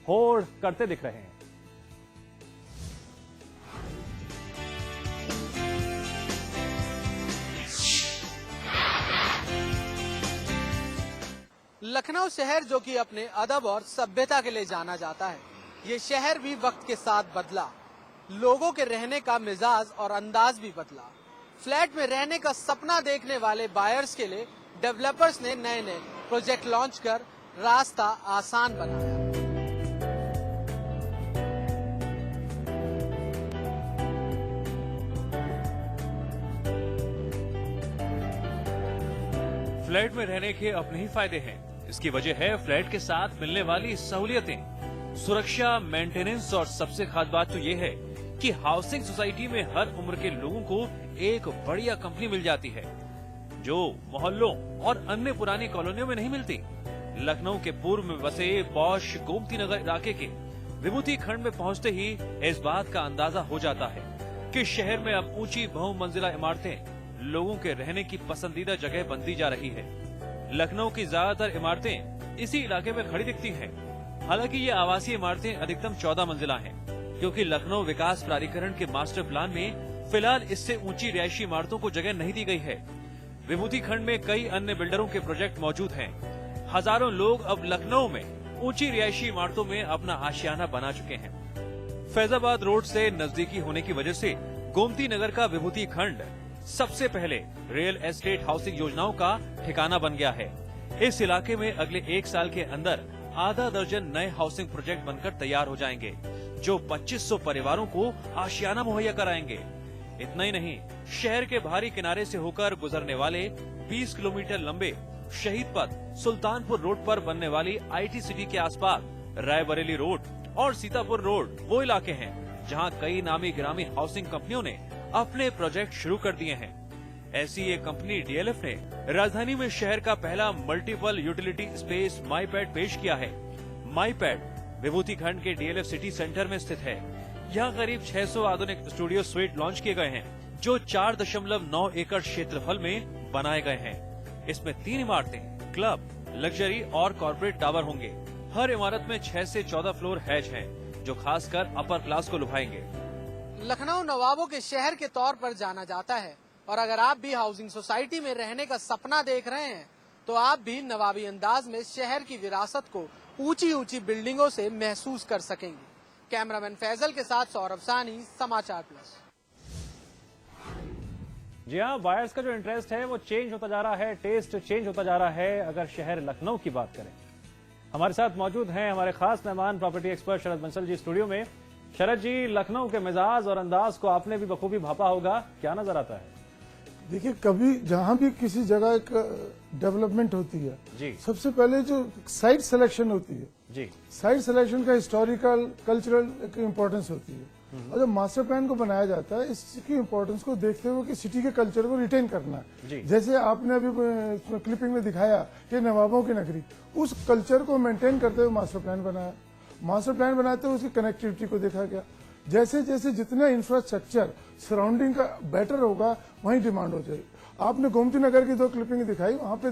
फोड़ करते दिख रहे हैं। लखनऊ शहर जो कि अपने अदब और सभ्यता के लिए जाना जाता है, ये शहर भी वक्त के साथ बदला। लोगों के रहने का मिजाज और अंदाज भी बदला। फ्लैट में रहने का सपना देखने वाले बायर्स के लिए डेवलपर्स ने नए नए प्रोजेक्ट लॉन्च कर रास्ता आसान बनाया। फ्लैट में रहने के अपने ही फायदे हैं। इसकी वजह है फ्लैट के साथ मिलने वाली सहूलियतें, सुरक्षा, मेंटेनेंस और सबसे खास बात तो ये है कि हाउसिंग सोसाइटी में हर उम्र के लोगों को एक बढ़िया कंपनी मिल जाती है जो मोहल्लों और अन्य पुरानी कॉलोनियों में नहीं मिलती। लखनऊ के पूर्व में बसे पॉश गोमती नगर इलाके के विभूति खंड में पहुंचते ही इस बात का अंदाजा हो जाता है कि शहर में अब ऊंची बहुमंजिला इमारतें लोगों के रहने की पसंदीदा जगह बनती जा रही है। लखनऊ की ज्यादातर इमारतें इसी इलाके में खड़ी दिखती हैं। हालांकि ये आवासीय इमारतें अधिकतम 14 मंजिला हैं, क्योंकि लखनऊ विकास प्राधिकरण के मास्टर प्लान में फिलहाल इससे ऊंची रिहायशी इमारतों को जगह नहीं दी गई है। विभूति खंड में कई अन्य बिल्डरों के प्रोजेक्ट मौजूद हैं। हजारों लोग अब लखनऊ में ऊंची रिहायशी इमारतों में अपना आशियाना बना चुके हैं। फैजाबाद रोड से नजदीकी होने की वजह से गोमती नगर का विभूति खंड सबसे पहले रियल एस्टेट हाउसिंग योजनाओं का ठिकाना बन गया है। इस इलाके में अगले 1 साल के अंदर आधा दर्जन नए हाउसिंग प्रोजेक्ट बनकर तैयार हो जाएंगे, जो 2500 परिवारों को आशियाना मुहैया कराएंगे। इतना ही नहीं, शहर के बाहरी किनारे से होकर गुजरने वाले 20 किलोमीटर लंबे शहीद पथ सुल्तानपुर रोड पर बनने वाली IT सिटी के आसपास रायबरेली रोड और सीतापुर रोड वो इलाके हैं जहां कई नामी गिरामी हाउसिंग कंपनियों ने अपने प्रोजेक्ट शुरू कर दिए हैं। ऐसी एक कंपनी DLF ने राजधानी में शहर का पहला मल्टीपल यूटिलिटी स्पेस माईपैड पेश किया है। माईपैड विभूति खंड के DLF सिटी सेंटर में स्थित है। यहाँ करीब 600 आधुनिक स्टूडियो स्वीट लॉन्च किए गए हैं, जो 4.9 एकड़ क्षेत्रफल में बनाए गए हैं। इसमें 3 इमारतें, क्लब, लग्जरी और कॉर्पोरेट टावर होंगे। हर इमारत में 6 से 14 फ्लोर हैच हैं, जो खासकर अपर क्लास को लुभाएंगे। लखनऊ नवाबों के शहर के तौर पर जाना जाता है, और अगर आप भी हाउसिंग सोसाइटी में रहने का सपना देख रहे हैं तो आप भी नवाबी अंदाज में शहर की विरासत को ऊंची ऊंची बिल्डिंगों से महसूस कर सकेंगे। कैमरामैन फैजल के साथ सौरभ सानी, समाचार प्लस। जी हाँ, बायर्स का जो इंटरेस्ट है वो चेंज होता जा रहा है, टेस्ट चेंज होता जा रहा है। अगर शहर लखनऊ की बात करें, हमारे साथ मौजूद हैं हमारे खास मेहमान प्रॉपर्टी एक्सपर्ट शरद बंसल जी स्टूडियो में। शरद जी, लखनऊ के मिजाज और अंदाज को आपने भी बखूबी भापा होगा, क्या नजर आता है? देखिए, कभी जहां भी किसी जगह एक डेवलपमेंट होती है जी, सबसे पहले जो साइट सिलेक्शन होती है जी, साइट सिलेक्शन का हिस्टोरिकल कल्चरल एक इम्पोर्टेंस होती है। और जब मास्टर प्लान को बनाया जाता है, इसकी इम्पोर्टेंस को देखते हुए कि सिटी के कल्चर को रिटेन करना है। जैसे आपने अभी क्लिपिंग में दिखाया कि नवाबों की नगरी, उस कल्चर को मेंटेन करते हुए मास्टर प्लान बनाया। मास्टर प्लान बनाते हुए उसकी कनेक्टिविटी को देखा गया। जैसे जैसे जितना इंफ्रास्ट्रक्चर सराउंडिंग का बेटर होगा, वहीं डिमांड हो जाएगी। आपने गोमती नगर की 2 क्लिपिंग दिखाई, वहां पे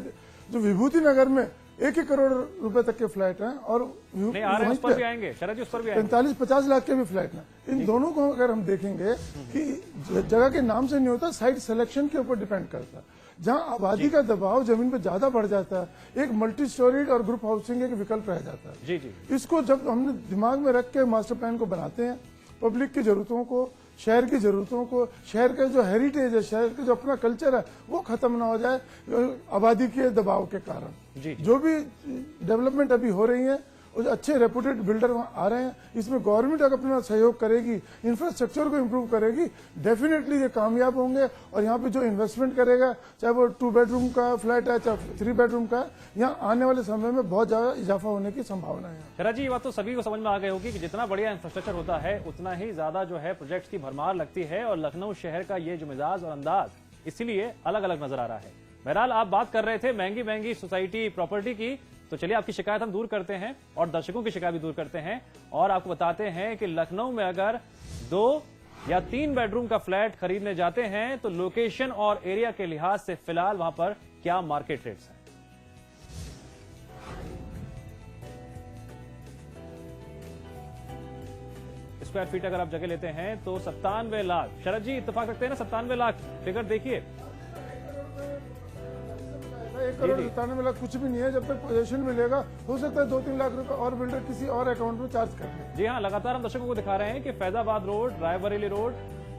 जो विभूति नगर में 1-1 करोड़ रुपए तक के फ्लैट हैं और उस पर भी आएंगे, शरद जी, उस पर भी आएंगे। 45-50 लाख के भी फ्लैट हैं। इन दोनों को अगर हम देखेंगे कि जगह के नाम से नहीं होता, साइट सिलेक्शन के ऊपर डिपेंड करता है। जहां आबादी का दबाव जमीन पे ज्यादा बढ़ जाता है, एक मल्टी स्टोरीड और ग्रुप हाउसिंग एक विकल्प रह जाता है। जी जी, इसको जब हमने दिमाग में रख के मास्टर प्लान को बनाते हैं, पब्लिक की जरूरतों को, शहर की जरूरतों को, शहर का जो हेरिटेज है, शहर का जो अपना कल्चर है, वो खत्म ना हो जाए आबादी के दबाव के कारण। जो भी डेवलपमेंट अभी हो रही है, अच्छे रेपुटेड बिल्डर वहाँ आ रहे हैं। इसमें गवर्नमेंट अगर अपना सहयोग करेगी, इंफ्रास्ट्रक्चर को इम्प्रूव करेगी, डेफिनेटली ये कामयाब होंगे। और यहाँ पे जो इन्वेस्टमेंट करेगा, चाहे वो 2 बेडरूम का फ्लैट है, चाहे 3 बेडरूम का, यहाँ आने वाले समय में बहुत ज्यादा इजाफा होने की संभावना है। शरद जी, ये बात तो सभी को समझ में आ गई होगी कि जितना बढ़िया इंफ्रास्ट्रक्चर होता है, उतना ही ज्यादा जो है प्रोजेक्ट्स की भरमार लगती है। और लखनऊ शहर का ये जो मिजाज और अंदाज इसीलिए अलग अलग नजर आ रहा है। बहरहाल, आप बात कर रहे थे महंगी महंगी सोसाइटी प्रॉपर्टी की, तो चलिए आपकी शिकायत हम दूर करते हैं और दर्शकों की शिकायत भी दूर करते हैं और आपको बताते हैं कि लखनऊ में अगर 2 या 3 बेडरूम का फ्लैट खरीदने जाते हैं तो लोकेशन और एरिया के लिहाज से फिलहाल वहां पर क्या मार्केट रेट्स हैं। स्क्वायर फीट अगर आप जगह लेते हैं तो 97 लाख। शरद जी इत्तेफाक रखते हैं ना, 97 लाख फिगर देखिए। 1,97,00,000 कुछ भी नहीं है। जब तक पोजीशन मिलेगा हो सकता है 2-3 लाख रुपए और बिल्डर किसी और अकाउंट में चार्ज कर ले। जी हाँ, लगातार हम दर्शकों को दिखा रहे हैं कि फैजाबाद रोड, रायबरेली रोड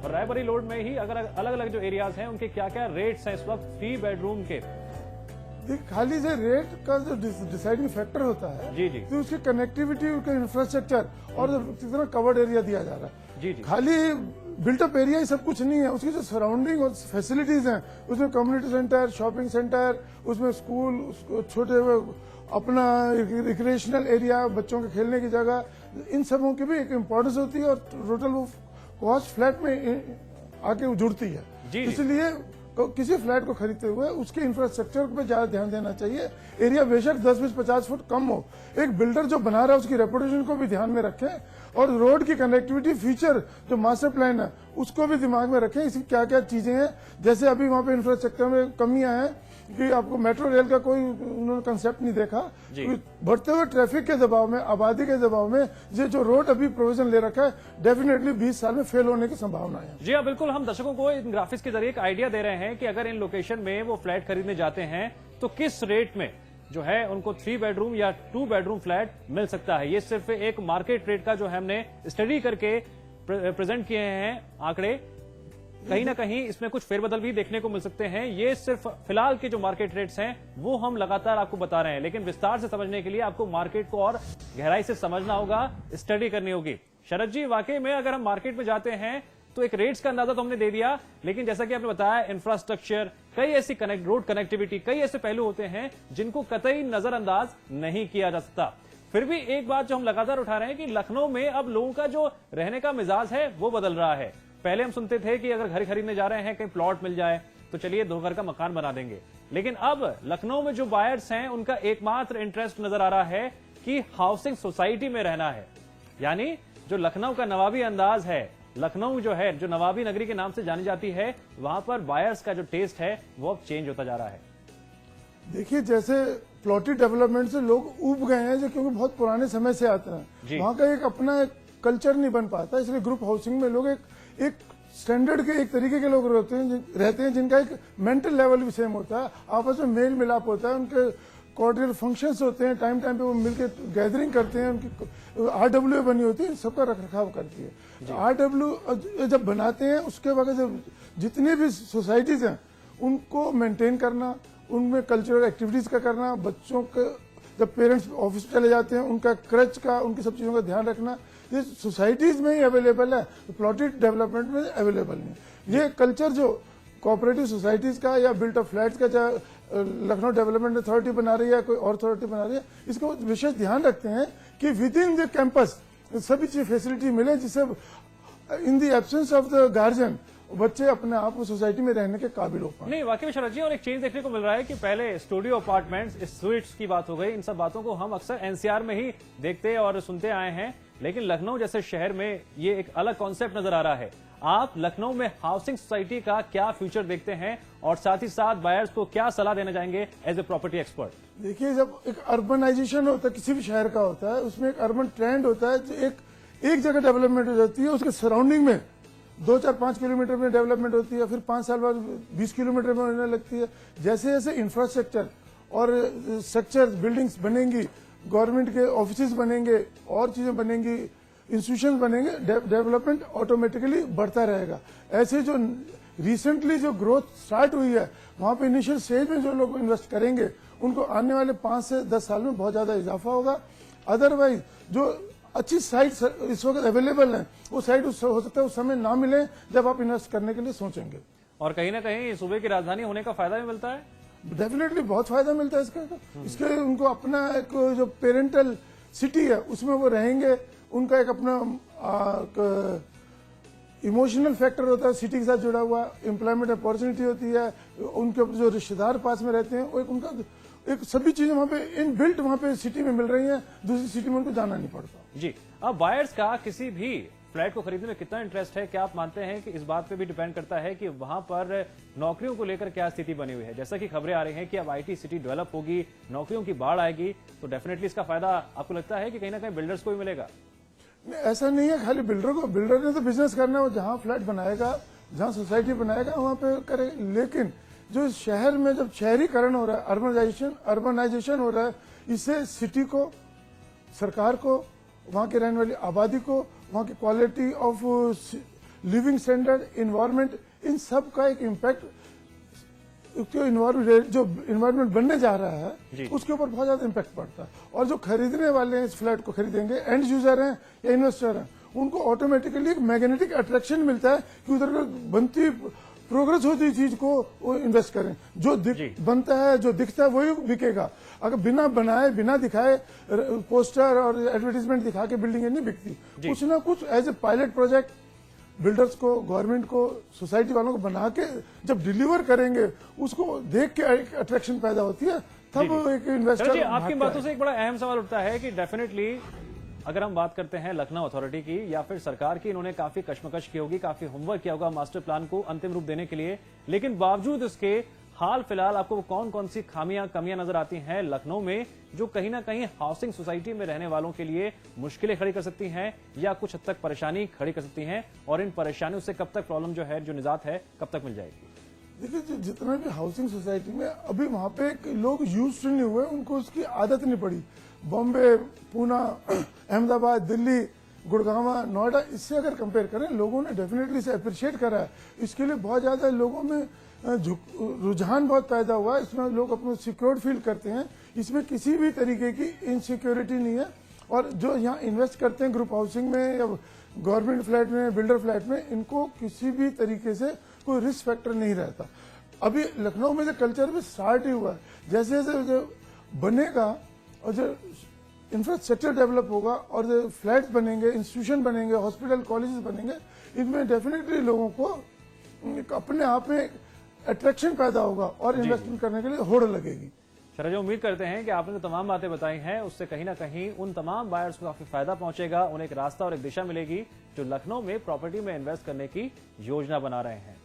और रायबरेली रोड में ही अगर अलग अलग जो एरियाज हैं उनके क्या क्या रेट्स हैं इस वक्त 3 बेडरूम के। खाली से रेट का जो डिसाइडिंग फैक्टर होता है जी जी तो उसकी कनेक्टिविटी, उसका इंफ्रास्ट्रक्चर और कितना कवर्ड एरिया दिया जा रहा है। जी जी खाली बिल्टअप एरिया ही सब कुछ नहीं है, उसकी जो सराउंडिंग और फैसिलिटीज हैं, उसमें कम्युनिटी सेंटर, शॉपिंग सेंटर, उसमें स्कूल, छोटे अपना रिक्रिएशनल एरिया, बच्चों के खेलने की जगह, इन सबों की भी एक इम्पोर्टेंस होती है और टोटल वो कॉस्ट फ्लैट में आके जुड़ती है। जी। इसलिए किसी फ्लैट को खरीदते हुए उसके इंफ्रास्ट्रक्चर पे ज्यादा ध्यान देना चाहिए। एरिया बेशक 10-20-50 फुट कम हो, एक बिल्डर जो बना रहा है उसकी रेपुटेशन को भी ध्यान में रखें और रोड की कनेक्टिविटी फीचर जो मास्टर प्लान है उसको भी दिमाग में रखें। इसकी क्या क्या चीजें हैं, जैसे अभी वहां पे इंफ्रास्ट्रक्चर में कमियां हैं कि आपको मेट्रो रेल का कोई उन्होंने कंसेप्ट नहीं देखा। बढ़ते हुए ट्रैफिक के दबाव में, आबादी के दबाव में ये जो रोड अभी प्रोविजन ले रखा है डेफिनेटली 20 साल में फेल होने की संभावना है। जी हाँ, बिल्कुल। हम दर्शकों को इन ग्राफिक्स के जरिए एक आइडिया दे रहे हैं कि अगर इन लोकेशन में वो फ्लैट खरीदने जाते हैं तो किस रेट में जो है उनको 3 बेडरूम या 2 बेडरूम फ्लैट मिल सकता है। ये सिर्फ एक मार्केट रेट का जो हमने स्टडी करके प्रेजेंट किए हैं आंकड़े, कहीं ना कहीं इसमें कुछ फेरबदल भी देखने को मिल सकते हैं। ये सिर्फ फिलहाल के जो मार्केट रेट्स हैं वो हम लगातार आपको बता रहे हैं, लेकिन विस्तार से समझने के लिए आपको मार्केट को और गहराई से समझना होगा, स्टडी करनी होगी। शरद जी, वाकई में अगर हम मार्केट में जाते हैं तो एक रेट्स का अंदाजा तो हमने दे दिया, लेकिन जैसा कि आपने बताया इंफ्रास्ट्रक्चर, कई ऐसी रोड कनेक्टिविटी, कई ऐसे पहलू होते हैं जिनको कतई नजरअंदाज नहीं किया जा सकता। फिर भी एक बात जो हम लगातार उठा रहे हैं कि लखनऊ में अब लोगों का जो रहने का मिजाज है वो बदल रहा है। पहले हम सुनते थे कि अगर घर खरीदने जा रहे हैं, कहीं प्लॉट मिल जाए तो चलिए 2 घर का मकान बना देंगे, लेकिन अब लखनऊ में जो बायर्स हैं उनका एकमात्र इंटरेस्ट नजर आ रहा है कि हाउसिंग सोसाइटी में रहना है। यानी जो लखनऊ का नवाबी अंदाज है, लखनऊ जो है, जो नवाबी नगरी के नाम से जानी जाती है, वहां पर बायर्स का जो टेस्ट है वो अब चेंज होता जा रहा है। देखिए, जैसे प्लॉटेड डेवलपमेंट से लोग उब गए हैं जो क्योंकि बहुत पुराने समय से आते हैं, वहां का एक अपना एक कल्चर नहीं बन पाता, इसलिए ग्रुप हाउसिंग में लोग एक स्टैंडर्ड के, एक तरीके के लोग रहते हैं जिनका एक मेंटल लेवल भी सेम होता है, आपस में मेल मिलाप होता है, उनके कोऑर्डिनेटर फंक्शंस होते हैं, टाइम टाइम पे वो मिलकर गैदरिंग करते हैं, उनकी RW बनी होती है, सबका रखरखाव करती है। RW जब बनाते हैं उसके बाद जब जितनी भी सोसाइटीज हैं उनको मेंटेन करना, उनमें कल्चरल एक्टिविटीज का करना, बच्चों के जब पेरेंट्स ऑफिस चले जाते हैं उनका क्रच का, उनकी सब चीजों का ध्यान रखना, ये सोसाइटीज में ही अवेलेबल है, प्लॉटेड डेवलपमेंट में अवेलेबल नहीं। ये कल्चर जो कोऑपरेटिव सोसाइटीज का या बिल्ट ऑफ फ्लैट्स का, चाहे लखनऊ डेवलपमेंट अथॉरिटी बना रही है, कोई और अथॉरिटी बना रही है, इसको विशेष ध्यान रखते हैं कि विद इन द कैंपस सभी चीज फैसिलिटी मिले, जिससे in the absence of the guardian बच्चे अपने आप को सोसाइटी में रहने के काबिल हो पाए। नहीं, वाकई में शरद जी, और एक चेंज देखने को मिल रहा है कि पहले स्टूडियो अपार्टमेंट्स, स्वीट्स की बात हो गई, इन सब बातों को हम अक्सर NCR में ही देखते और सुनते आए हैं, लेकिन लखनऊ जैसे शहर में ये एक अलग कॉन्सेप्ट नजर आ रहा है। आप लखनऊ में हाउसिंग सोसाइटी का क्या फ्यूचर देखते हैं और साथ ही साथ बायर्स को क्या सलाह देना चाहेंगे एज ए प्रॉपर्टी एक्सपर्ट? देखिए, जब एक अर्बनाइजेशन होता है, किसी भी शहर का होता है, उसमें एक अर्बन ट्रेंड होता है, जो एक जगह डेवलपमेंट हो जाती है, उसके सराउंडिंग में 2-4-5 किलोमीटर में डेवलपमेंट होती है, फिर 5 साल बाद 20 किलोमीटर में होने लगती है। जैसे जैसे इंफ्रास्ट्रक्चर और स्ट्रक्चर बिल्डिंग्स बनेंगी, गवर्नमेंट के ऑफिसेज बनेंगे और चीजें बनेंगी, इंस्टीट्यूशन बनेंगे, डेवलपमेंट ऑटोमेटिकली बढ़ता रहेगा। ऐसे जो रिसेंटली जो ग्रोथ स्टार्ट हुई है, वहां पे इनिशियल स्टेज में जो लोग इन्वेस्ट करेंगे उनको आने वाले 5 से 10 साल में बहुत ज्यादा इजाफा होगा। अदरवाइज जो अच्छी साइट इस वक्त अवेलेबल है, वो साइट हो सकता है उस समय ना मिले जब आप इन्वेस्ट करने के लिए सोचेंगे। और कहीं ना कहीं सूबे की राजधानी होने का फायदा भी मिलता है। डेफिनेटली बहुत फायदा मिलता है इसके उनको अपना एक जो पेरेंटल सिटी है उसमें वो रहेंगे, उनका एक अपना इमोशनल फैक्टर होता है सिटी के साथ जुड़ा हुआ, एम्प्लॉयमेंट अपॉर्चुनिटी होती है, उनके जो रिश्तेदार पास में रहते हैं, वो उनका एक सभी चीजें वहां पे इनबिल्ट वहां पे सिटी में मिल रही हैं, दूसरी सिटी में उनको जाना नहीं पड़ता। जी, अब बायर्स का किसी भी फ्लैट को खरीदने में कितना इंटरेस्ट है, क्या आप मानते हैं कि इस बात पे भी डिपेंड करता है कि वहां पर नौकरियों को लेकर क्या स्थिति बनी हुई है? जैसा कि खबरें आ रही हैं कि अब IT सिटी डेवलप होगी, नौकरियों की बाढ़ आएगी, तो डेफिनेटली इसका फायदा आपको लगता है कि कहीं ना कहीं बिल्डर्स को भी मिलेगा? ऐसा नहीं है खाली बिल्डर को, बिल्डर ने तो बिजनेस करना है, वो जहाँ फ्लैट बनाएगा, जहाँ सोसाइटी बनाएगा वहाँ पे करे। लेकिन जो शहर में जब शहरीकरण हो रहा है, अर्बनाइजेशन हो रहा है, इससे सिटी को, सरकार को, वहाँ के रहने वाली आबादी को, वहाँ की quality of living standard, environment, इन सब का एक इम्पैक्ट जो इन्वायरमेंट बनने जा रहा है उसके ऊपर बहुत ज्यादा इम्पैक्ट पड़ता है। और जो खरीदने वाले हैं इस फ्लैट को खरीदेंगे, एंड यूजर हैं या इन्वेस्टर हैं, उनको ऑटोमेटिकली एक मैग्नेटिक अट्रैक्शन मिलता है कि उधर बनती प्रोग्रेस होती चीज को वो इन्वेस्ट करें। जो बनता है, जो दिखता है वही बिकेगा। अगर बिना बनाए, बिना दिखाए पोस्टर और एडवर्टीजमेंट दिखा के बिल्डिंगें नहीं बिकती। कुछ ना कुछ as a pilot project builders को, गवर्नमेंट को, सोसाइटी वालों को बना के जब डिलीवर करेंगे, उसको देख के एक अट्रैक्शन पैदा होती है, तब एक इन्वेस्टर। आपकी बातों से एक बड़ा अहम सवाल उठता है कि डेफिनेटली अगर हम बात करते हैं लखनऊ अथॉरिटी की या फिर सरकार की, इन्होंने काफी कश्मकश की होगी, काफी होमवर्क किया होगा मास्टर प्लान को अंतिम रूप देने के लिए, लेकिन बावजूद इसके हाल फिलहाल आपको कौन कौन सी खामियां, कमियां नजर आती हैं लखनऊ में, जो कहीं ना कहीं हाउसिंग सोसाइटी में रहने वालों के लिए मुश्किलें खड़ी कर सकती हैं या कुछ हद तक परेशानी खड़ी कर सकती हैं, और इन परेशानियों से कब तक प्रॉब्लम जो है, जो निजात है, कब तक मिल जाएगी? देखिए, जितना भी हाउसिंग सोसाइटी में अभी वहां पे लोग यूज नहीं हुए, उनको उसकी आदत नहीं पड़ी। बॉम्बे, पूना, अहमदाबाद, दिल्ली, गुड़गांव, नोएडा, इससे अगर कंपेयर करें, लोगों ने डेफिनेटली इसे अप्रिशिएट करा है। इसके लिए बहुत ज्यादा लोगों में रुझान बहुत पैदा हुआ है। इसमें लोग अपने सिक्योर्ड फील करते हैं, इसमें किसी भी तरीके की इनसिक्योरिटी नहीं है। और जो यहाँ इन्वेस्ट करते हैं ग्रुप हाउसिंग में या गवर्नमेंट फ्लैट में, बिल्डर फ्लैट में, इनको किसी भी तरीके से कोई रिस्क फैक्टर नहीं रहता। अभी लखनऊ में जो कल्चर भी स्टार्ट ही हुआ है, जैसे जैसे जो बनेगा और जो इंफ्रास्ट्रक्चर डेवलप होगा और जो फ्लैट्स बनेंगे, इंस्टीट्यूशन बनेंगे, हॉस्पिटल, कॉलेजेस बनेंगे, इनमें डेफिनेटली लोगों को अपने आप में अट्रैक्शन पैदा होगा और इन्वेस्टमेंट करने के लिए होड़ लगेगी। शरद जी, उम्मीद करते हैं कि आपने जो तमाम बातें बताई हैं उससे कहीं ना कहीं उन तमाम बायर्स को काफी फायदा पहुंचेगा, उन्हें एक रास्ता और एक दिशा मिलेगी जो लखनऊ में प्रॉपर्टी में इन्वेस्ट करने की योजना बना रहे हैं।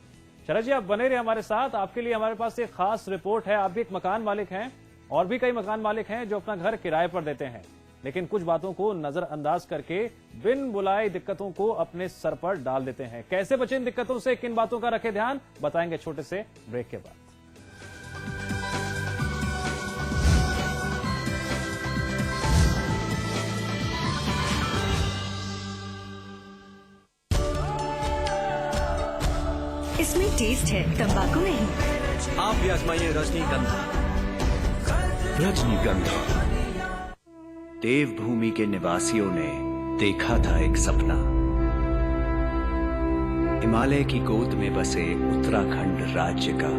शरद जी, आप बने रहे हमारे साथ, आपके लिए हमारे पास एक खास रिपोर्ट है। आप भी एक मकान मालिक हैं और भी कई मकान मालिक हैं जो अपना घर किराए पर देते हैं, लेकिन कुछ बातों को नजरअंदाज करके बिन बुलाए दिक्कतों को अपने सर पर डाल देते हैं। कैसे बचें इन दिक्कतों से, किन बातों का रखें ध्यान, बताएंगे छोटे से ब्रेक के बाद। इसमें टेस्ट है, तंबाकू नहीं। आप भी आजमाइए रजनीगंधा। रजनीगंधा। देवभूमि के निवासियों ने देखा था एक सपना। हिमालय की गोद में बसे उत्तराखंड राज्य का,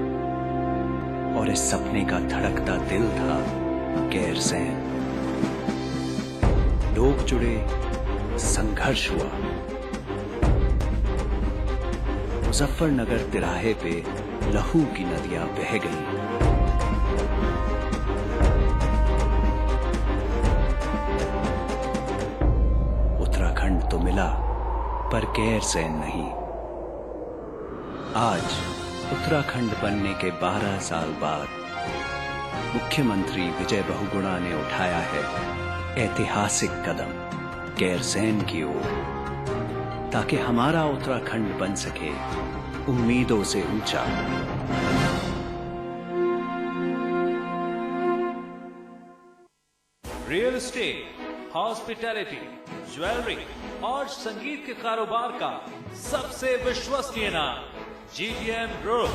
और इस सपने का धड़कता दिल था गैरसैंण। लोग जुड़े, संघर्ष हुआ। मुजफ्फरनगर तिराहे पे लहू की नदियां बह गईं। उत्तराखंड तो मिला पर गैरसैंण नहीं। आज उत्तराखंड बनने के 12 साल बाद मुख्यमंत्री विजय बहुगुणा ने उठाया है ऐतिहासिक कदम गैरसैंण की ओर, ताकि हमारा उत्तराखंड बन सके उम्मीदों से ऊंचा। रियल एस्टेट, हॉस्पिटैलिटी, ज्वेलरी और संगीत के कारोबार का सबसे विश्वसनीय नाम GTM ग्रुप।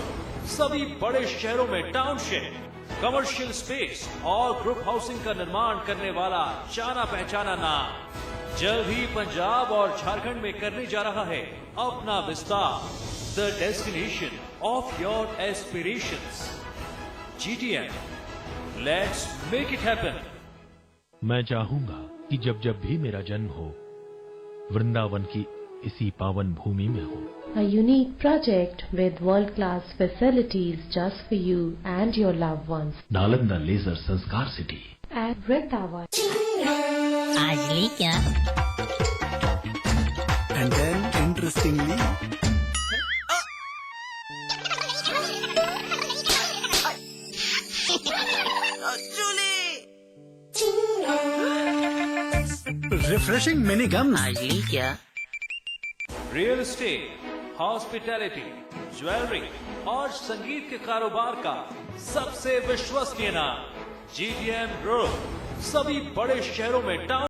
सभी बड़े शहरों में टाउनशिप, कमर्शियल स्पेस और ग्रुप हाउसिंग का निर्माण करने वाला जाना पहचाना नाम जल्द ही पंजाब और झारखंड में करने जा रहा है अपना विस्तार। The destination of your aspirations, GTM, let's make it happen. मैं चाहूंगा कि जब जब भी मेरा जन्म हो, वृंदावन की इसी पावन भूमि में हो। A unique project with world-class facilities just for you and your loved ones. Nalanda leisure Sanskar city At Vrindavan. आज ली क्या? And then interestingly, refresh refreshing mini gum. आज ली क्या? रियल एस्टेट, हॉस्पिटैलिटी, ज्वेलरी और संगीत के कारोबार का सबसे विश्वसनीय नाम GTM ग्रुप। सभी बड़े शहरों में टाउन